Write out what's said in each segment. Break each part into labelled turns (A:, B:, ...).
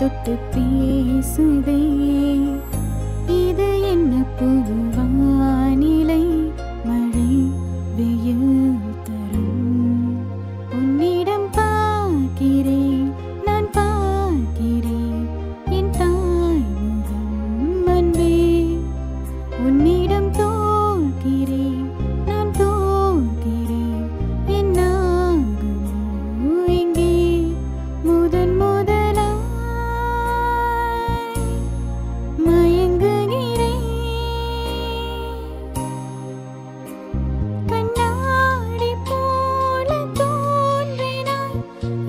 A: தொட்டு பேசுதே இது என்ன புது வானிலை மழை வெயில் தரும் உன்னிடம் பார்க்கிறேன் நான் பார்க்கிறேன் என் தாய் முகம் அன்பே உன்னிடம் தோற்கிறேன் நான் தோற்கிறேன் என்னாகுமோ இங்கே முதன் முதலாய் மயங்குகிறேன் கண்ணாடி போல தோன்றினாய்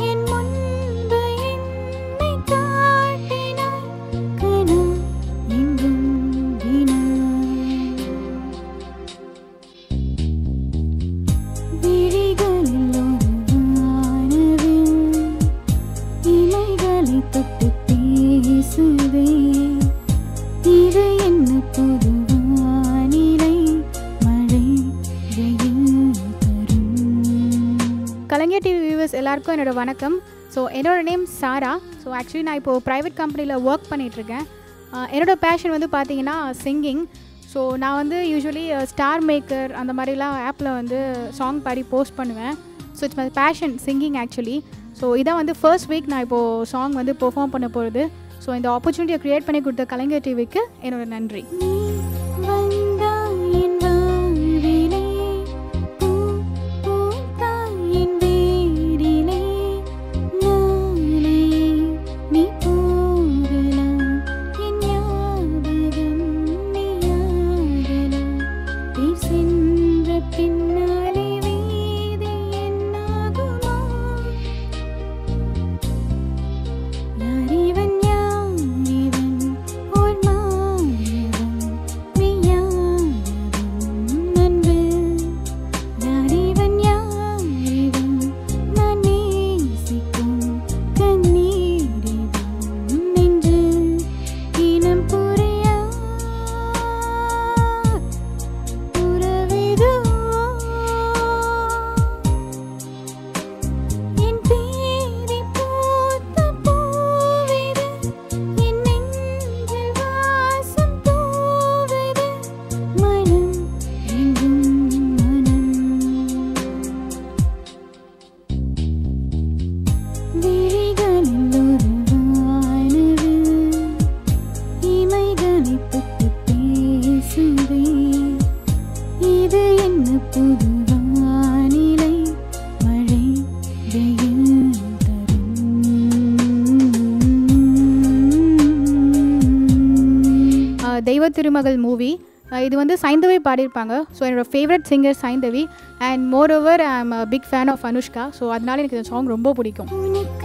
A: என் முன்பு என்னை காட்டினாய் கனா எங்கும் வினா விழிகளில் ஒரு வானவில் இமைகளை தொட்டு பேசுதே இது என்ன புது வானிலை மழை வெயில் தரும்.
B: கலைஞர் டிவி வியூவர்ஸ் எல்லாருக்கும் என்னோட வணக்கம். ஸோ என்னோட நேம் சாரா. ஸோ ஆக்சுவலி நான் இப்போது ப்ரைவேட் கம்பெனியில் ஒர்க் பண்ணிகிட்ருக்கேன். என்னோட பேஷன் வந்து பார்த்தீங்கன்னா சிங்கிங். ஸோ நான் வந்து யூஸ்வலி ஸ்டார் மேக்கர் அந்த மாதிரிலாம் ஆப்பில் வந்து சாங் பாடி போஸ்ட் பண்ணுவேன். So it's my passion singing actually. So இதான் வந்து ஃபர்ஸ்ட் வீக் நான் இப்போது சாங் வந்து பெர்ஃபார்ம் பண்ண போகிறது. ஸோ இந்த ஆப்பர்ச்சுனிட்டியை க்ரியேட் பண்ணி கொடுத்த கலைஞர் டிவிக்கு என்னோட நன்றி.
A: நீ வந்தாய் என் வாழ்விலே பூ பூத்தாய் என் வேரிலே நானே நீ போகலாம் என் ஞாபகம் நீயாகலாம் தேர் சென்ற பின்னாலே வீதி என்னாகுமோ யாரிவன் யாரிவன் ஓர் மாயவன் மெய்யானவன் அன்பு யாரிவன் யாரிவன் நான் நேசிக்கும் கண்ணீரிவன் நெஞ்சு இனம் புரியா உறவிதுவோ என் பேரை பூத்த பூவிது என் நெஞ்சில் வாசம் தூவுது மனம் எங்கும் மனம் விழிகளில் ஒரு வானவில் இமைகளை தொட்டு பேசுதே இது என்ன புது வானிலை மழை வெயில் தரும்.
B: தெய்வ திருமகள் மூவி. இது வந்து சைந்தவி பாடியிருப்பாங்க. ஸோ என்னோட favourite singer Saindhavi. And moreover I am big fan of Anushka. So அதனால எனக்கு இந்த சாங் ரொம்ப பிடிக்கும்.
A: உனக்கு